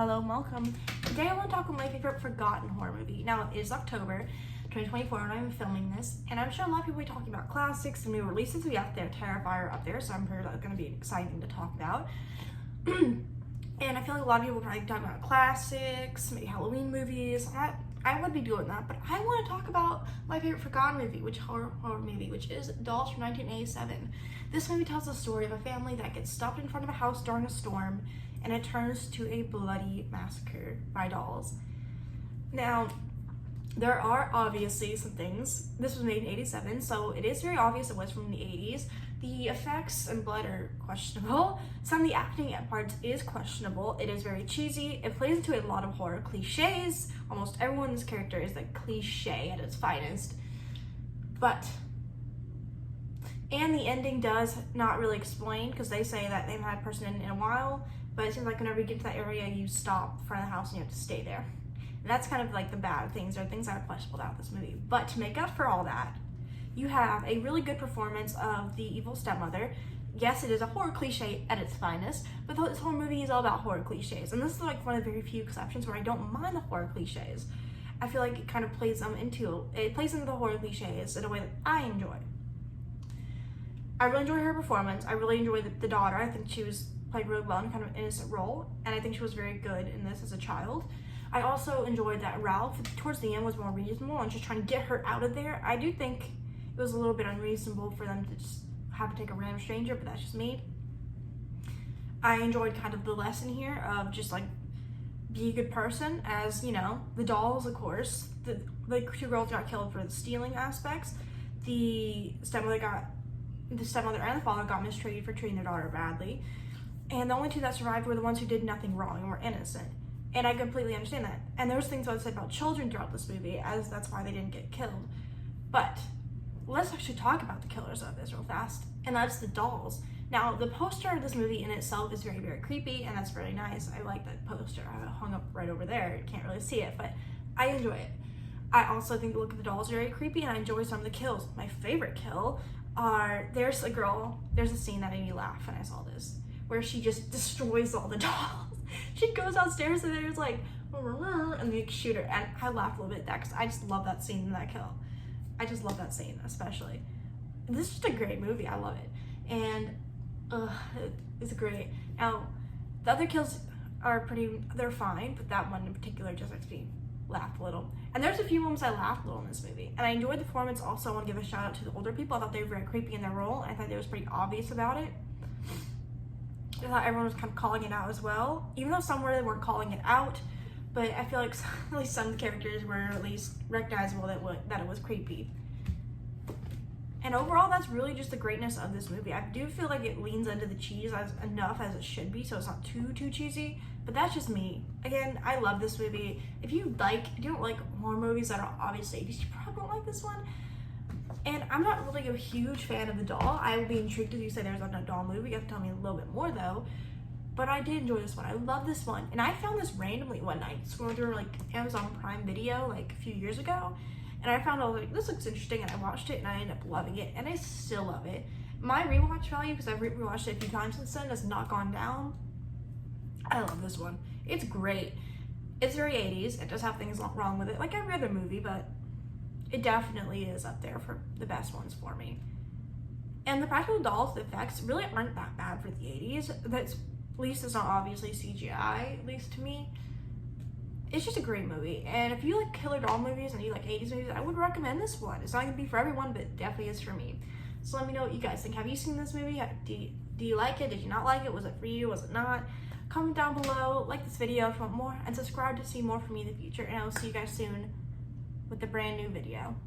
hello and welcome. Today I want to talk about my favorite forgotten horror movie. Now it is October 2024 when I'm filming this, and I'm sure a lot of people will be talking about classics and new releases. We out there, Terrifier up there, so I'm sure that's going to be exciting to talk about. And I feel like a lot of people are probably talking about classics, maybe Halloween movies. I would be doing that, but I want to talk about my favorite forgotten movie, horror movie, which is Dolls from 1987. This movie tells the story of a family that gets stopped in front of a house during a storm, and it turns to a bloody massacre by dolls. Now, there are obviously some things. This was made in 87, so it is very obvious it was from the 80s. The effects and blood are questionable. Some of the acting at parts is questionable. It is very cheesy. It plays into a lot of horror cliches. Almost everyone's character is like cliche at its finest. And the ending does not really explain, because they say that they haven't had a person in a while, but it seems like whenever you get to that area, you stop in front of the house and you have to stay there. And that's kind of like the bad things, or things that are questionable about this movie. But to make up for all that, you have a really good performance of the evil stepmother. Yes, it is a horror cliche at its finest, but this whole movie is all about horror cliches. And this is like one of the very few exceptions where I don't mind the horror cliches. I feel like it kind of plays into the horror cliches in a way that I enjoy. I really enjoy her performance. I really enjoy the daughter. I think she played really well in kind of an innocent role, and I think she was very good in this as a child. I also enjoyed that Ralph, towards the end, was more reasonable and just trying to get her out of there. I do think it was a little bit unreasonable for them to just have to take a random stranger, but that's just me. I enjoyed kind of the lesson here of just like, be a good person, as you know, the dolls, of course. The two girls got killed for the stealing aspects. The stepmother and the father got mistreated for treating their daughter badly. And the only two that survived were the ones who did nothing wrong and were innocent. And I completely understand that. And there's things I said about children throughout this movie, as that's why they didn't get killed. But let's actually talk about the killers of this real fast, and that's the dolls. Now, the poster of this movie in itself is very, very creepy, and that's really nice. I like that poster. I have it hung up right over there. You can't really see it, but I enjoy it. I also think the look of the dolls is very creepy, and I enjoy some of the kills. My favorite kill there's a scene that made me laugh when I saw this, where she just destroys all the dolls. She goes downstairs and there's like, and they shoot her, and I laughed a little bit at that because I just love that scene and that kill. I just love that scene, especially. This is just a great movie. I love it. And it's great. Now, the other kills they're fine, but that one in particular just makes me laugh a little. And there's a few moments I laughed a little in this movie. And I enjoyed the performance. Also, I want to give a shout out to the older people. I thought they were very creepy in their role. I thought they was pretty obvious about it. I thought everyone was kind of calling it out as well, even though some weren't calling it out. But I feel like at least some characters were at least recognizable that it was creepy. And overall, that's really just the greatness of this movie. I do feel like it leans into the cheese enough as it should be, so it's not too cheesy. But that's just me. Again, I love this movie. If you don't like horror movies that are obviously 80s, you probably don't like this one. And I'm not really a huge fan of the doll. I would be intrigued if you say there's a doll movie. You have to tell me a little bit more though. But I did enjoy this one. I love this one. And I found this randomly one night, scrolling through like Amazon Prime Video like a few years ago. And I found, I was like, this looks interesting, and I watched it and I ended up loving it, and I still love it. My rewatch value, because I've rewatched it a few times since then, has not gone down. I love this one. It's great. It's very 80s. It does have things wrong with it, like every other movie, but it definitely is up there for the best ones for me. And the practical dolls, the effects really aren't that bad for the 80s. At least it's not obviously CGI, at least to me. It's just a great movie. And if you like killer doll movies and you like 80s movies, I would recommend this one. It's not gonna be for everyone, but it definitely is for me. So let me know what you guys think. Have you seen this movie? Do you like it? Did you not like it? Was it for you? Was it not? Comment down below, like this video if you want more, and subscribe to see more from me in the future. And I will see you guys soon with a brand new video.